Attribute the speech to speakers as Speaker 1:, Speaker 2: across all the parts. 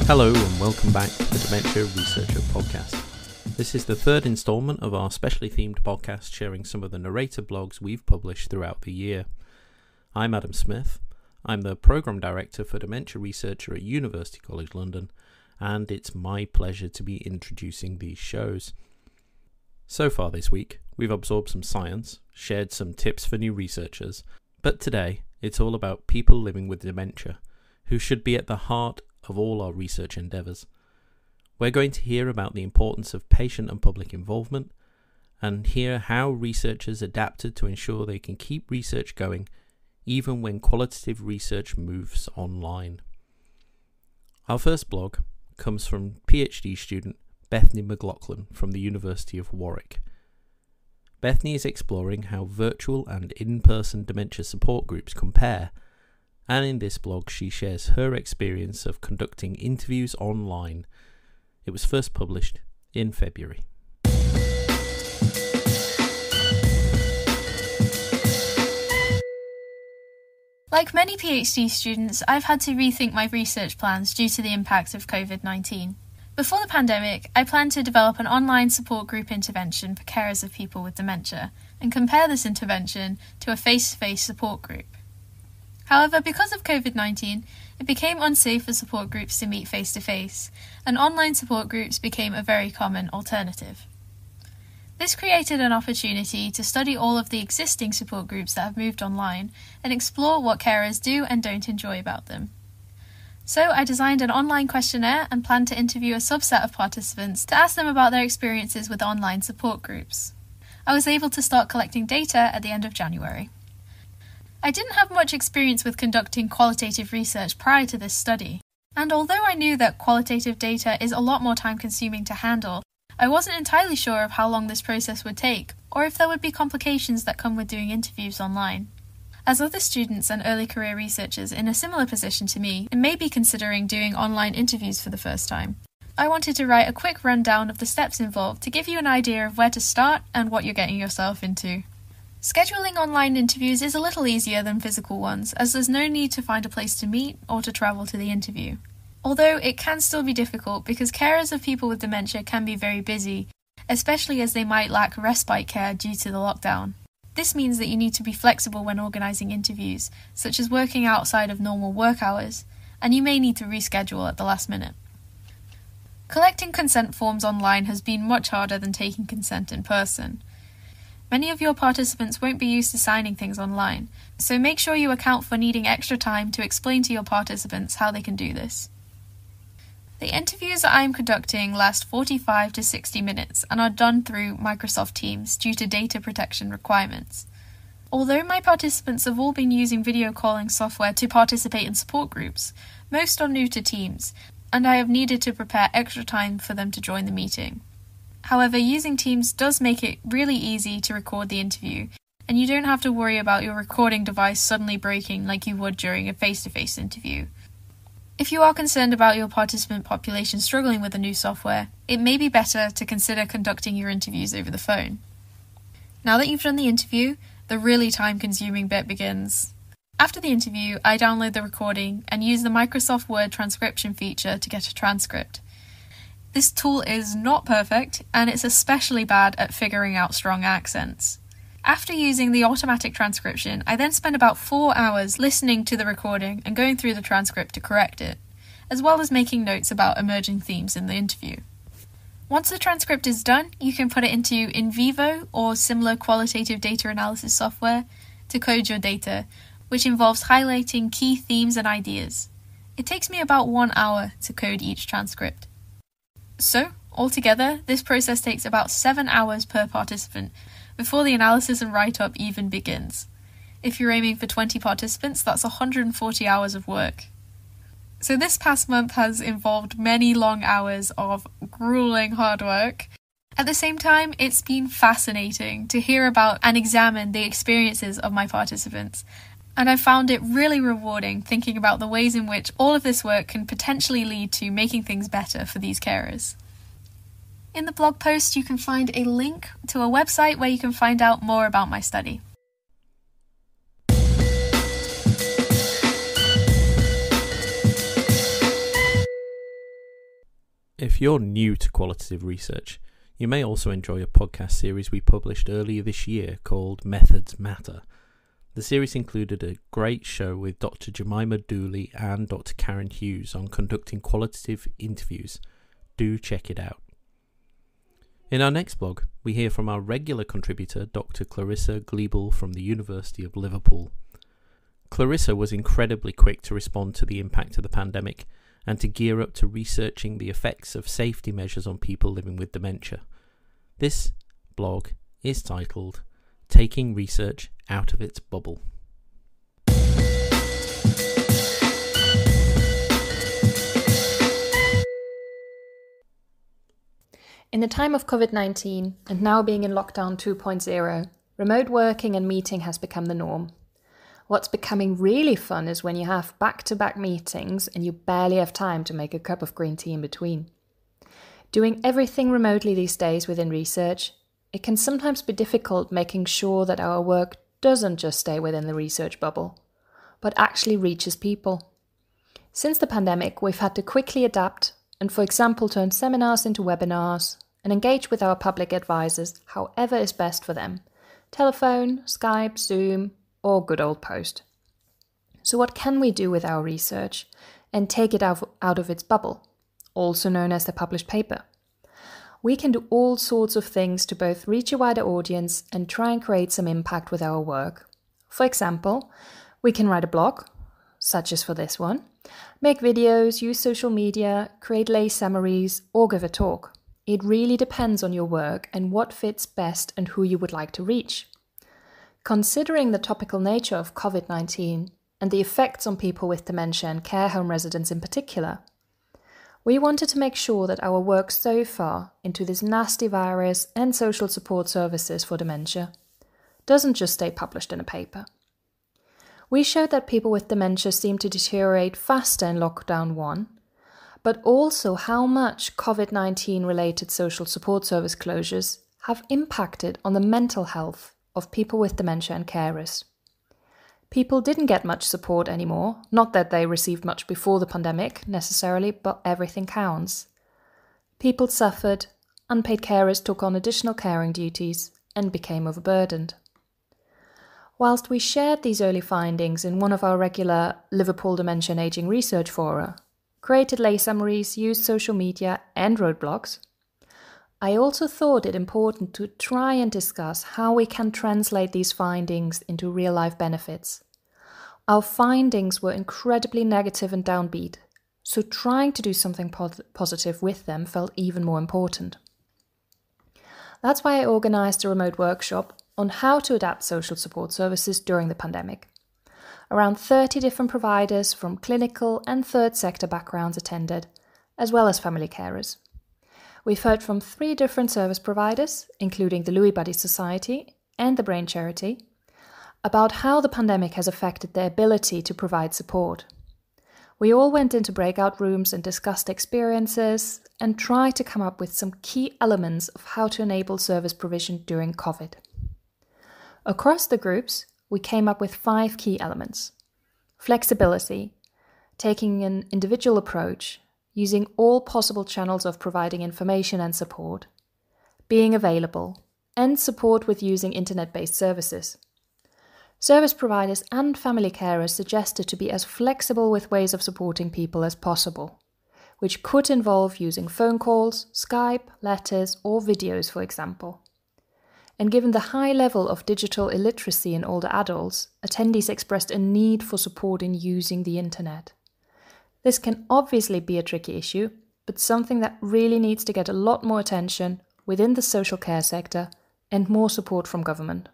Speaker 1: Hello and welcome back to the Dementia Researcher podcast. This is the third instalment of our specially themed podcast sharing some of the narrator blogs we've published throughout the year. I'm Adam Smith. I'm the Programme Director for Dementia Researcher at University College London, and it's my pleasure to be introducing these shows. So far this week, we've absorbed some science, shared some tips for new researchers, but today it's all about people living with dementia, who should be at the heart of all our research endeavours. We're going to hear about the importance of patient and public involvement, and hear how researchers adapted to ensure they can keep research going even when qualitative research moves online. Our first blog comes from PhD student Bethany McLoughlin from the University of Warwick. Bethany is exploring how virtual and in-person dementia support groups compare, and in this blog she shares her experience of conducting interviews online. It was first published in February.
Speaker 2: Like many PhD students, I've had to rethink my research plans due to the impact of COVID-19. Before the pandemic, I planned to develop an online support group intervention for carers of people with dementia and compare this intervention to a face-to-face support group. However, because of COVID-19, it became unsafe for support groups to meet face-to-face, and online support groups became a very common alternative. This created an opportunity to study all of the existing support groups that have moved online and explore what carers do and don't enjoy about them. So I designed an online questionnaire and planned to interview a subset of participants to ask them about their experiences with online support groups. I was able to start collecting data at the end of January. I didn't have much experience with conducting qualitative research prior to this study, and although I knew that qualitative data is a lot more time-consuming to handle, I wasn't entirely sure of how long this process would take, or if there would be complications that come with doing interviews online. As other students and early career researchers in a similar position to me may be considering doing online interviews for the first time, I wanted to write a quick rundown of the steps involved to give you an idea of where to start and what you're getting yourself into. Scheduling online interviews is a little easier than physical ones, as there's no need to find a place to meet or to travel to the interview. Although it can still be difficult because carers of people with dementia can be very busy, especially as they might lack respite care due to the lockdown. This means that you need to be flexible when organising interviews, such as working outside of normal work hours, and you may need to reschedule at the last minute. Collecting consent forms online has been much harder than taking consent in person. Many of your participants won't be used to signing things online, so make sure you account for needing extra time to explain to your participants how they can do this. The interviews that I am conducting last 45 to 60 minutes and are done through Microsoft Teams due to data protection requirements. Although my participants have all been using video calling software to participate in support groups, most are new to Teams, and I have needed to prepare extra time for them to join the meeting. However, using Teams does make it really easy to record the interview, and you don't have to worry about your recording device suddenly breaking like you would during a face-to-face interview. If you are concerned about your participant population struggling with the new software, it may be better to consider conducting your interviews over the phone. Now that you've done the interview, the really time-consuming bit begins. After the interview, I download the recording and use the Microsoft Word transcription feature to get a transcript. This tool is not perfect, and it's especially bad at figuring out strong accents. After using the automatic transcription, I then spend about 4 hours listening to the recording and going through the transcript to correct it, as well as making notes about emerging themes in the interview. Once the transcript is done, you can put it into NVivo or similar qualitative data analysis software to code your data, which involves highlighting key themes and ideas. It takes me about 1 hour to code each transcript. So, altogether, this process takes about 7 hours per participant before the analysis and write-up even begins. If you're aiming for 20 participants, that's 140 hours of work. So this past month has involved many long hours of grueling hard work. At the same time, it's been fascinating to hear about and examine the experiences of my participants, and I found it really rewarding thinking about the ways in which all of this work can potentially lead to making things better for these carers. In the blog post, you can find a link to a website where you can find out more about my study.
Speaker 1: If you're new to qualitative research, you may also enjoy a podcast series we published earlier this year called Methods Matter. The series included a great show with Dr. Jemima Dooley and Dr. Karen Hughes on conducting qualitative interviews. Do check it out. In our next blog, we hear from our regular contributor, Dr. Clarissa Giebel from the University of Liverpool. Clarissa was incredibly quick to respond to the impact of the pandemic and to gear up to researching the effects of safety measures on people living with dementia. This blog is titled Taking Research Out of Its Bubble.
Speaker 3: In the time of COVID-19 and now being in lockdown 2.0, remote working and meeting has become the norm. What's becoming really fun is when you have back-to-back meetings and you barely have time to make a cup of green tea in between. Doing everything remotely these days within research, it can sometimes be difficult making sure that our work doesn't just stay within the research bubble, but actually reaches people. Since the pandemic, we've had to quickly adapt and, for example, turn seminars into webinars and engage with our public advisors however is best for them. Telephone, Skype, Zoom, or good old post. So what can we do with our research and take it out of its bubble, also known as the published paper? We can do all sorts of things to both reach a wider audience and try and create some impact with our work. For example, we can write a blog, such as for this one, make videos, use social media, create lay summaries, or give a talk. It really depends on your work and what fits best and who you would like to reach. Considering the topical nature of COVID-19 and the effects on people with dementia and care home residents in particular, we wanted to make sure that our work so far into this nasty virus and social support services for dementia doesn't just stay published in a paper. We showed that people with dementia seem to deteriorate faster in lockdown 1, but also how much COVID-19 related social support service closures have impacted on the mental health of people with dementia and carers. People didn't get much support anymore, not that they received much before the pandemic necessarily, but everything counts. People suffered, unpaid carers took on additional caring duties and became overburdened. Whilst we shared these early findings in one of our regular Liverpool Dementia and Ageing research fora, created lay summaries, used social media and wrote blogs, I also thought it important to try and discuss how we can translate these findings into real-life benefits. Our findings were incredibly negative and downbeat, so trying to do something positive with them felt even more important. That's why I organised a remote workshop on how to adapt social support services during the pandemic. Around 30 different providers from clinical and third sector backgrounds attended, as well as family carers. We've heard from 3 different service providers, including the Lewy Body Society and the Brain Charity, about how the pandemic has affected their ability to provide support. We all went into breakout rooms and discussed experiences and tried to come up with some key elements of how to enable service provision during COVID. Across the groups, we came up with 5 key elements. Flexibility, taking an individual approach, using all possible channels of providing information and support, being available, and support with using internet-based services. Service providers and family carers suggested to be as flexible with ways of supporting people as possible, which could involve using phone calls, Skype, letters, or videos, for example. And given the high level of digital illiteracy in older adults, attendees expressed a need for support in using the internet. This can obviously be a tricky issue, but something that really needs to get a lot more attention within the social care sector and more support from government.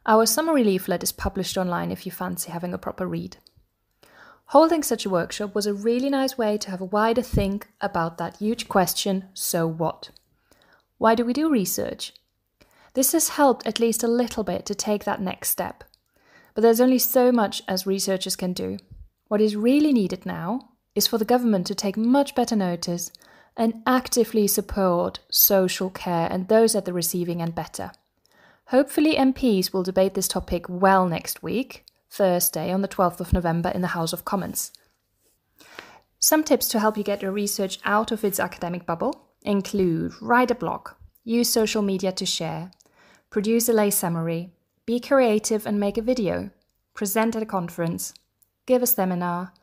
Speaker 3: Our summary leaflet is published online if you fancy having a proper read. Holding such a workshop was a really nice way to have a wider think about that huge question, so what? Why do we do research? This has helped at least a little bit to take that next step. But there's only so much as researchers can do. What is really needed now is for the government to take much better notice and actively support social care and those at the receiving end better. Hopefully MPs will debate this topic well next week, Thursday on the 12th of November in the House of Commons. Some tips to help you get your research out of its academic bubble include write a blog, use social media to share, produce a lay summary, be creative and make a video, present at a conference, give a seminar,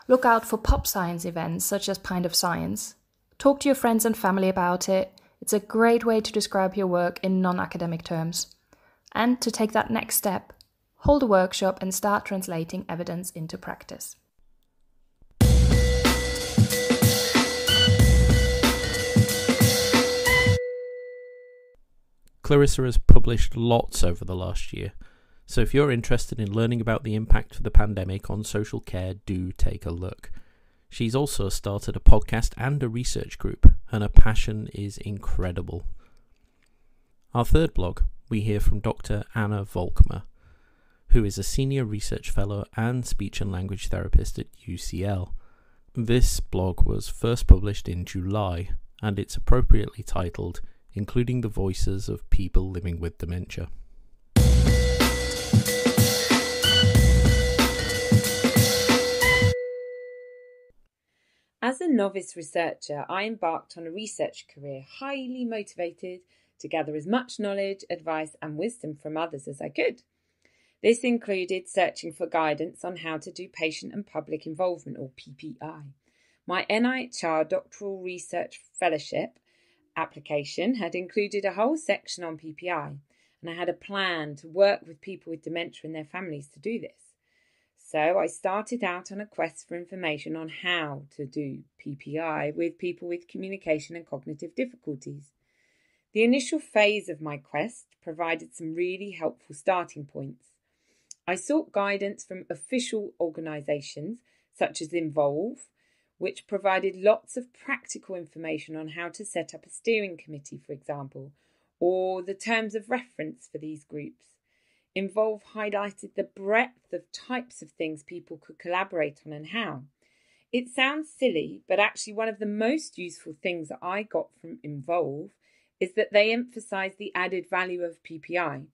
Speaker 3: look out for pop science events such as Pint of Science, talk to your friends and family about it. It's a great way to describe your work in non-academic terms. And to take that next step, hold a workshop and start translating evidence into practice.
Speaker 1: Clarissa has published lots over the last year, so if you're interested in learning about the impact of the pandemic on social care, do take a look. She's also started a podcast and a research group, and her passion is incredible. Our third blog, we hear from Dr. Anna Volkmer, who is a senior research fellow and speech and language therapist at UCL. This blog was first published in July, and it's appropriately titled Including the Voices of People Living with Dementia.
Speaker 4: As a novice researcher, I embarked on a research career highly motivated to gather as much knowledge, advice and wisdom from others as I could. This included searching for guidance on how to do patient and public involvement, or PPI. My NIHR doctoral research fellowship application had included a whole section on PPI, and I had a plan to work with people with dementia and their families to do this. So I started out on a quest for information on how to do PPI with people with communication and cognitive difficulties. The initial phase of my quest provided some really helpful starting points. I sought guidance from official organisations such as Involve, which provided lots of practical information on how to set up a steering committee, for example, or the terms of reference for these groups. Involve highlighted the breadth of types of things people could collaborate on and how. It sounds silly, but actually one of the most useful things that I got from Involve is that they emphasise the added value of PPI.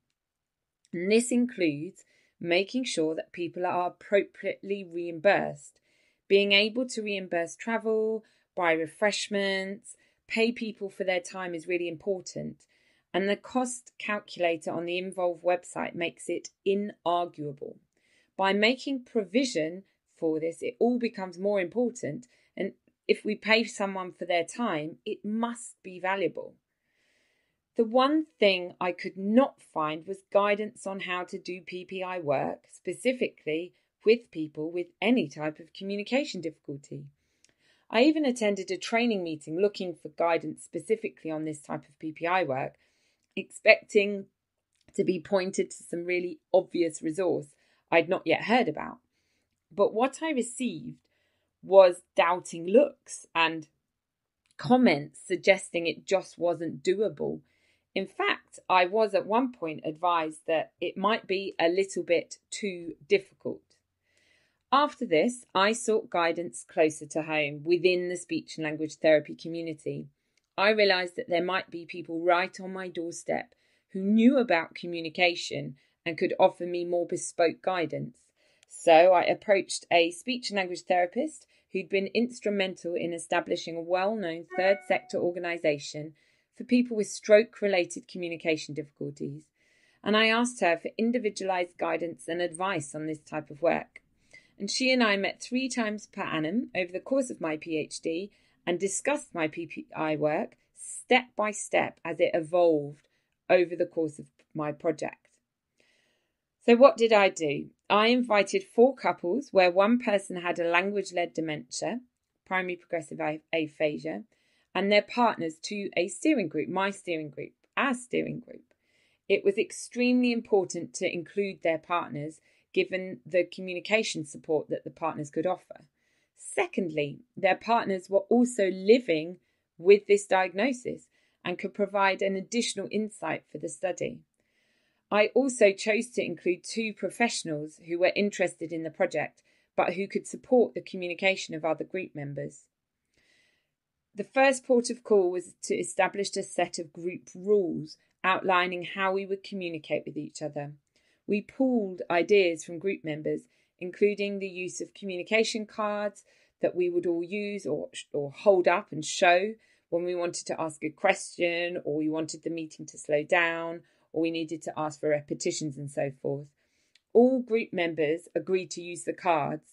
Speaker 4: And this includes making sure that people are appropriately reimbursed. Being able to reimburse travel, buy refreshments, pay people for their time is really important. And the cost calculator on the Involve website makes it inarguable. By making provision for this, it all becomes more important. And if we pay someone for their time, it must be valuable. The one thing I could not find was guidance on how to do PPI work, specifically with people with any type of communication difficulty. I even attended a training meeting looking for guidance specifically on this type of PPI work, expecting to be pointed to some really obvious resource I'd not yet heard about. But what I received was doubting looks and comments suggesting it just wasn't doable. In fact, I was at one point advised that it might be a little bit too difficult. After this, I sought guidance closer to home within the speech and language therapy community. I realised that there might be people right on my doorstep who knew about communication and could offer me more bespoke guidance. So I approached a speech and language therapist who'd been instrumental in establishing a well-known third sector organisation for people with stroke-related communication difficulties. And I asked her for individualised guidance and advice on this type of work. And she and I met 3 times per annum over the course of my PhD and discussed my PPI work step by step as it evolved over the course of my project. So what did I do? I invited 4 couples where one person had a language-led dementia, primary progressive aphasia, and their partners to a steering group, our steering group. It was extremely important to include their partners given the communication support that the partners could offer. Secondly, their partners were also living with this diagnosis and could provide an additional insight for the study. I also chose to include 2 professionals who were interested in the project, but who could support the communication of other group members. The first port of call was to establish a set of group rules outlining how we would communicate with each other. We pooled ideas from group members, including the use of communication cards, that we would all use or hold up and show when we wanted to ask a question, or we wanted the meeting to slow down, or we needed to ask for repetitions and so forth. All group members agreed to use the cards.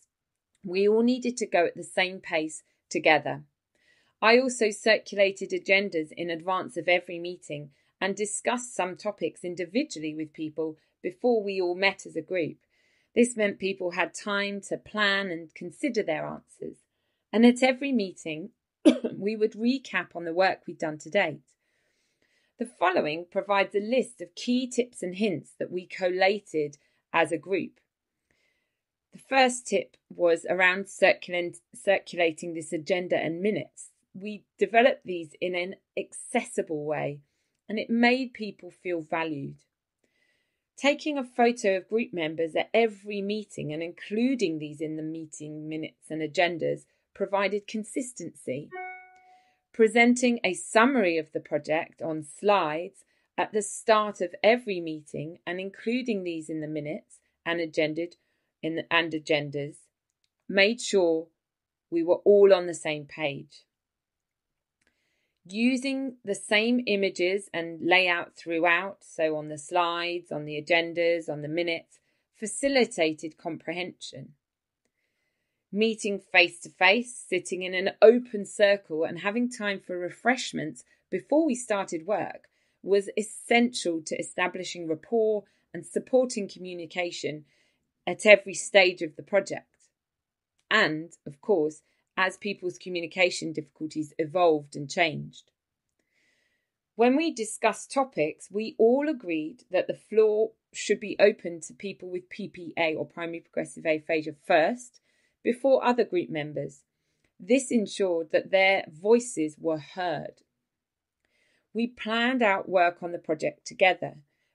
Speaker 4: We all needed to go at the same pace together. I also circulated agendas in advance of every meeting and discussed some topics individually with people before we all met as a group. This meant people had time to plan and consider their answers. And at every meeting, we would recap on the work we'd done to date. The following provides a list of key tips and hints that we collated as a group. The first tip was around circulating this agenda and minutes. We developed these in an accessible way, and it made people feel valued. Taking a photo of group members at every meeting and including these in the meeting minutes and agendas provided consistency. Presenting a summary of the project on slides at the start of every meeting and including these in the minutes and agendas made sure we were all on the same page. Using the same images and layout throughout, so on the slides, on the agendas, on the minutes, facilitated comprehension. Meeting face-to-face, sitting in an open circle and having time for refreshments before we started work was essential to establishing rapport and supporting communication at every stage of the project. And, of course, as people's communication difficulties evolved and changed. When we discussed topics, we all agreed that the floor should be open to people with PPA or primary progressive aphasia first, before other group members. This ensured that their voices were heard. We planned out work on the project together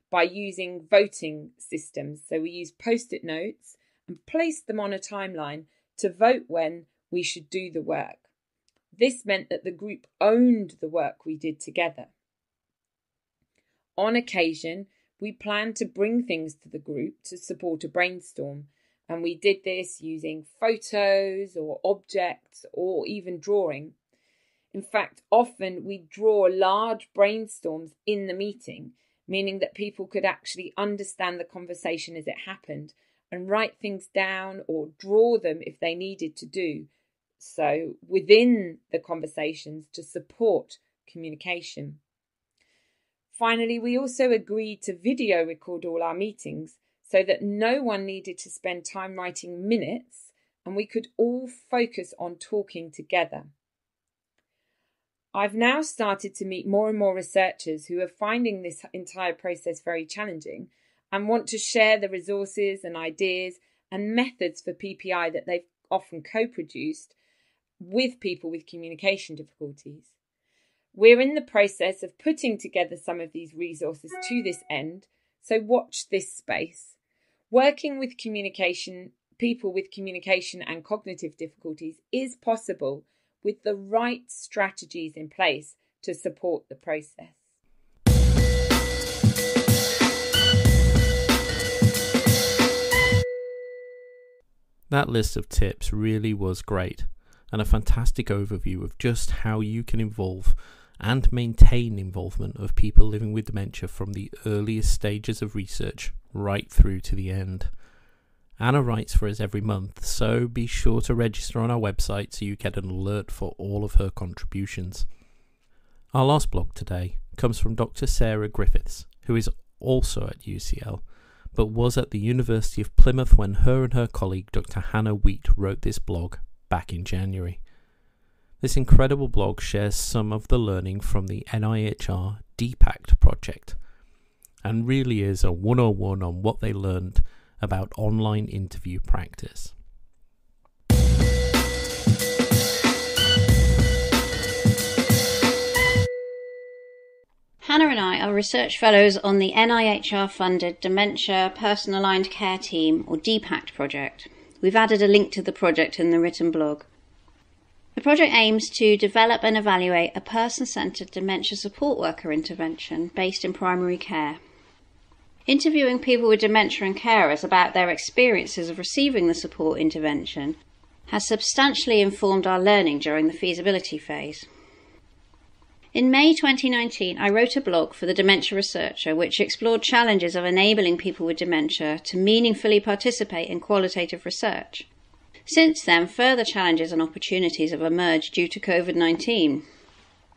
Speaker 4: by using voting systems. So we used post-it notes and placed them on a timeline to vote when we should do the work. This meant that the group owned the work we did together. On occasion, we planned to bring things to the group to support a brainstorm, and we did this using photos or objects or even drawing. In fact, often we draw large brainstorms in the meeting, meaning that people could actually understand the conversation as it happened and write things down or draw them if they needed to do so within the conversations to support communication. Finally, we also agreed to video record all our meetings so that no one needed to spend time writing minutes and we could all focus on talking together. I've now started to meet more and more researchers who are finding this entire process very challenging and want to share the resources and ideas and methods for PPI that they've often co-produced with people with communication difficulties. We're in the process of putting together some of these resources to this end, so watch this space. Working with people with communication and cognitive difficulties is possible with the right strategies in place to support the process.
Speaker 1: That list of tips really was great, and a fantastic overview of just how you can involve and maintain involvement of people living with dementia from the earliest stages of research right through to the end. Anna writes for us every month, so be sure to register on our website so you get an alert for all of her contributions. Our last blog today comes from Dr. Sarah Griffiths, who is also at UCL, but was at the University of Plymouth when her and her colleague Dr. Hannah Wheat wrote this blog back in January. This incredible blog shares some of the learning from the NIHR DPACT project and really is a 101 on what they learned about online interview practice.
Speaker 5: Hannah and I are research fellows on the NIHR-funded Dementia Person-Aligned Care Team, or DPACT project. We've added a link to the project in the written blog. The project aims to develop and evaluate a person-centred dementia support worker intervention based in primary care. Interviewing people with dementia and carers about their experiences of receiving the support intervention has substantially informed our learning during the feasibility phase. In May 2019, I wrote a blog for the Dementia Researcher which explored challenges of enabling people with dementia to meaningfully participate in qualitative research. Since then, further challenges and opportunities have emerged due to COVID-19.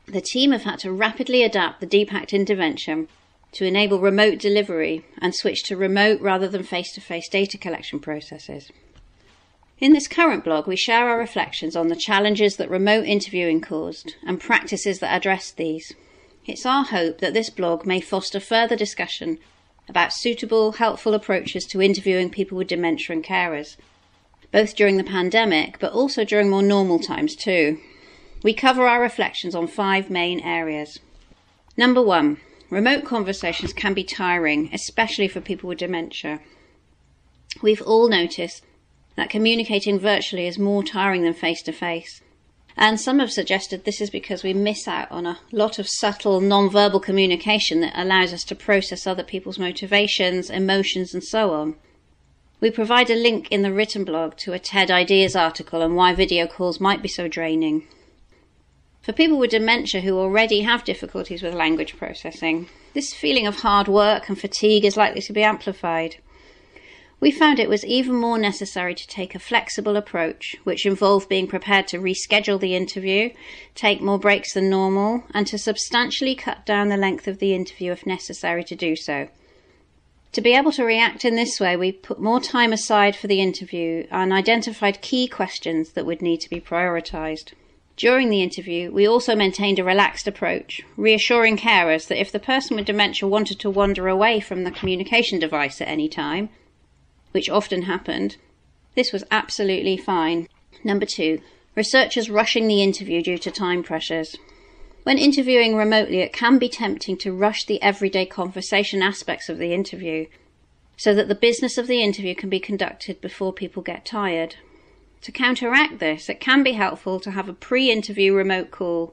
Speaker 5: The team have had to rapidly adapt the DPACT intervention to enable remote delivery and switch to remote rather than face-to-face data collection processes. In this current blog, we share our reflections on the challenges that remote interviewing caused and practices that address these. It's our hope that this blog may foster further discussion about suitable, helpful approaches to interviewing people with dementia and carers, both during the pandemic but also during more normal times too. We cover our reflections on 5 main areas. Number 1, remote conversations can be tiring, especially for people with dementia. We've all noticed that communicating virtually is more tiring than face-to-face. And some have suggested this is because we miss out on a lot of subtle, non-verbal communication that allows us to process other people's motivations, emotions, and so on. We provide a link in the written blog to a TED Ideas article on why video calls might be so draining. For people with dementia who already have difficulties with language processing, this feeling of hard work and fatigue is likely to be amplified. We found it was even more necessary to take a flexible approach, which involved being prepared to reschedule the interview, take more breaks than normal, and to substantially cut down the length of the interview if necessary to do so. To be able to react in this way, we put more time aside for the interview and identified key questions that would need to be prioritised. During the interview, we also maintained a relaxed approach, reassuring carers that if the person with dementia wanted to wander away from the communication device at any time, which often happened, this was absolutely fine. Number 2, researchers rushing the interview due to time pressures. When interviewing remotely, it can be tempting to rush the everyday conversation aspects of the interview, so that the business of the interview can be conducted before people get tired. To counteract this, it can be helpful to have a pre-interview remote call.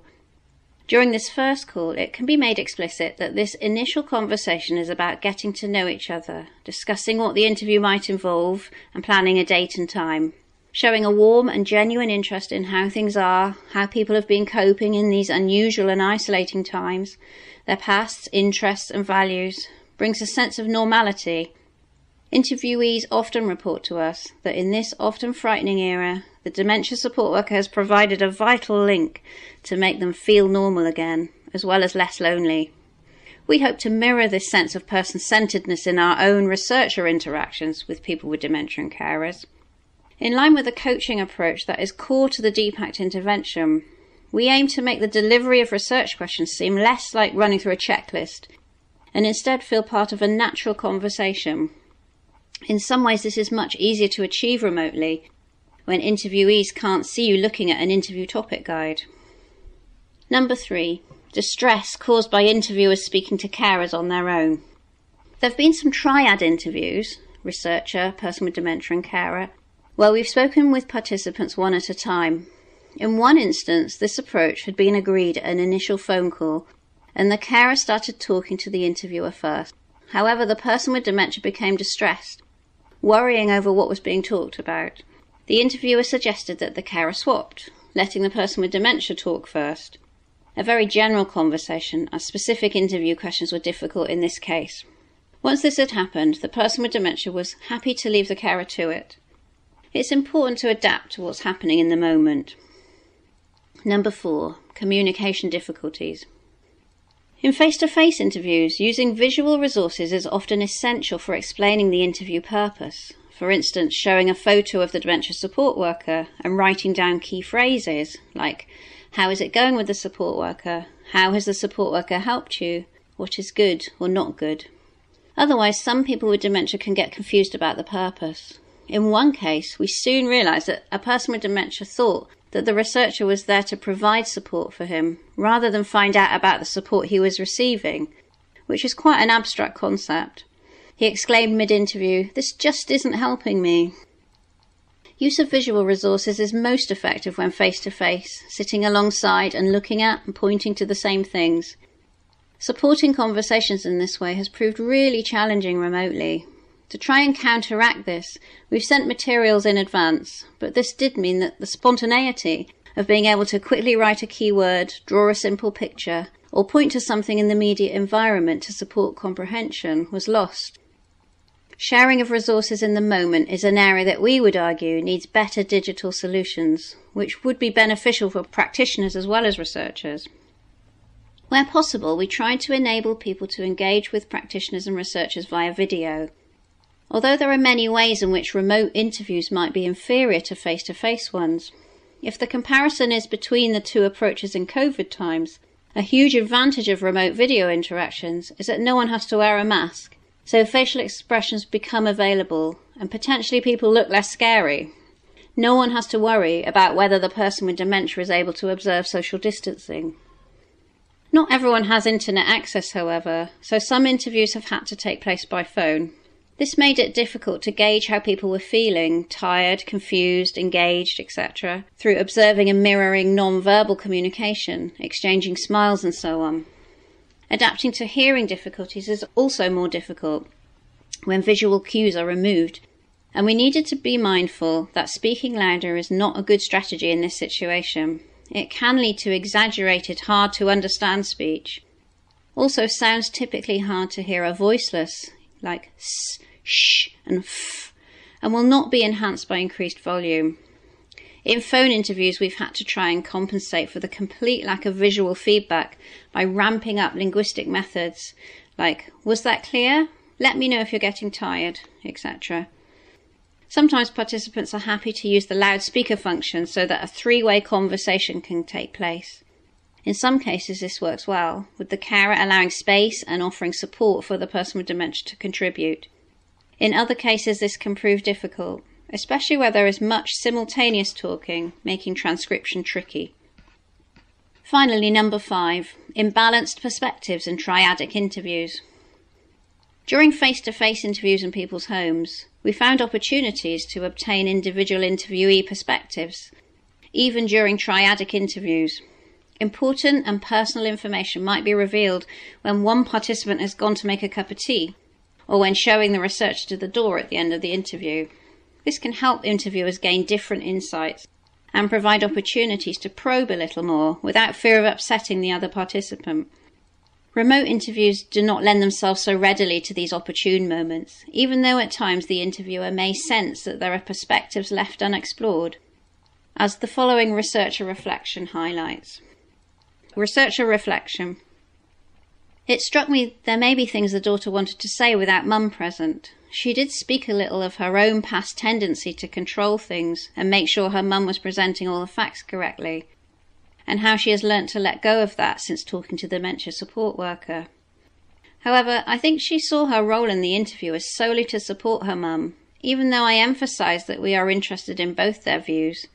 Speaker 5: During this first call, it can be made explicit that this initial conversation is about getting to know each other, discussing what the interview might involve, and planning a date and time. Showing a warm and genuine interest in how things are, how people have been coping in these unusual and isolating times, their pasts, interests and values, brings a sense of normality. Interviewees often report to us that in this often frightening era, the dementia support worker has provided a vital link to make them feel normal again, as well as less lonely. We hope to mirror this sense of person-centeredness in our own researcher interactions with people with dementia and carers. In line with the coaching approach that is core to the DPACT intervention, we aim to make the delivery of research questions seem less like running through a checklist, and instead feel part of a natural conversation. In some ways, this is much easier to achieve remotely, when interviewees can't see you looking at an interview topic guide. Number 3, distress caused by interviewers speaking to carers on their own. There have been some triad interviews, researcher, person with dementia and carer, where we've spoken with participants one at a time. In one instance, this approach had been agreed at an initial phone call, and the carer started talking to the interviewer first. However, the person with dementia became distressed, worrying over what was being talked about. The interviewer suggested that the carer swapped, letting the person with dementia talk first. A very general conversation, as specific interview questions were difficult in this case. Once this had happened, the person with dementia was happy to leave the carer to it. It's important to adapt to what's happening in the moment. Number 4, communication difficulties. In face-to-face interviews, using visual resources is often essential for explaining the interview purpose. For instance, showing a photo of the dementia support worker and writing down key phrases like, how is it going with the support worker? How has the support worker helped you? What is good or not good? Otherwise, some people with dementia can get confused about the purpose. In one case, we soon realised that a person with dementia thought that the researcher was there to provide support for him, rather than find out about the support he was receiving, which is quite an abstract concept. He exclaimed mid-interview, "This just isn't helping me." Use of visual resources is most effective when face-to-face, sitting alongside and looking at and pointing to the same things. Supporting conversations in this way has proved really challenging remotely. To try and counteract this, we've sent materials in advance, but this did mean that the spontaneity of being able to quickly write a keyword, draw a simple picture, or point to something in the immediate environment to support comprehension was lost. Sharing of resources in the moment is an area that we would argue needs better digital solutions, which would be beneficial for practitioners as well as researchers. Where possible, we tried to enable people to engage with practitioners and researchers via video. Although there are many ways in which remote interviews might be inferior to face-to-face ones, if the comparison is between the two approaches in COVID times, a huge advantage of remote video interactions is that no one has to wear a mask, so facial expressions become available and potentially people look less scary. No one has to worry about whether the person with dementia is able to observe social distancing. Not everyone has internet access, however, so some interviews have had to take place by phone. This made it difficult to gauge how people were feeling, tired, confused, engaged, etc., through observing and mirroring non-verbal communication, exchanging smiles and so on. Adapting to hearing difficulties is also more difficult when visual cues are removed, and we needed to be mindful that speaking louder is not a good strategy in this situation. It can lead to exaggerated, hard-to-understand speech. Also, sounds typically hard to hear are voiceless, like s, sh and f, and will not be enhanced by increased volume. In phone interviews, we've had to try and compensate for the complete lack of visual feedback by ramping up linguistic methods like, was that clear? Let me know if you're getting tired, etc. Sometimes participants are happy to use the loudspeaker function so that a three-way conversation can take place. In some cases this works well, with the carer allowing space and offering support for the person with dementia to contribute. In other cases this can prove difficult, especially where there is much simultaneous talking, making transcription tricky. Finally, number 5, imbalanced perspectives and triadic interviews. During face-to-face interviews in people's homes, we found opportunities to obtain individual interviewee perspectives, even during triadic interviews. Important and personal information might be revealed when one participant has gone to make a cup of tea, or when showing the researcher to the door at the end of the interview. This can help interviewers gain different insights and provide opportunities to probe a little more without fear of upsetting the other participant. Remote interviews do not lend themselves so readily to these opportune moments, even though at times the interviewer may sense that there are perspectives left unexplored, as the following researcher reflection highlights. Researcher reflection. It struck me there may be things the daughter wanted to say without mum present. She did speak a little of her own past tendency to control things and make sure her mum was presenting all the facts correctly, and how she has learnt to let go of that since talking to the dementia support worker. However, I think she saw her role in the interview as solely to support her mum, even though I emphasised that we are interested in both their views.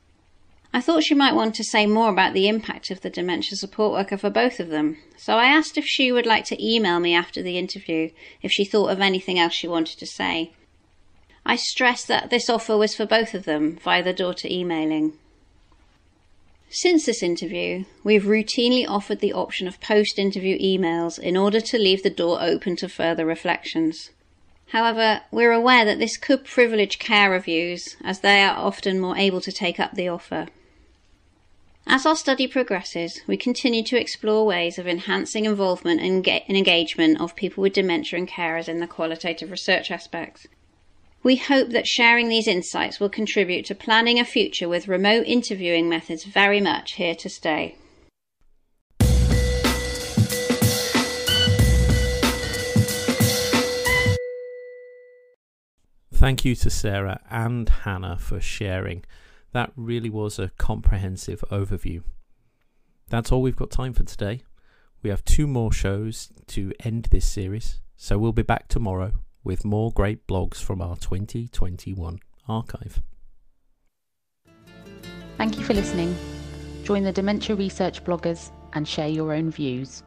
Speaker 5: I thought she might want to say more about the impact of the dementia support worker for both of them, so I asked if she would like to email me after the interview if she thought of anything else she wanted to say. I stressed that this offer was for both of them via the daughter emailing. Since this interview, we've routinely offered the option of post-interview emails in order to leave the door open to further reflections. However, we're aware that this could privilege care reviews, as they are often more able to take up the offer. As our study progresses, we continue to explore ways of enhancing involvement and engagement of people with dementia and carers in the qualitative research aspects. We hope that sharing these insights will contribute to planning a future with remote interviewing methods very much here to stay.
Speaker 1: Thank you to Sarah and Hannah for sharing. That really was a comprehensive overview. That's all we've got time for today. We have 2 more shows to end this series, so we'll be back tomorrow with more great blogs from our 2021 archive.
Speaker 6: Thank you for listening. Join the Dementia Research bloggers and share your own views.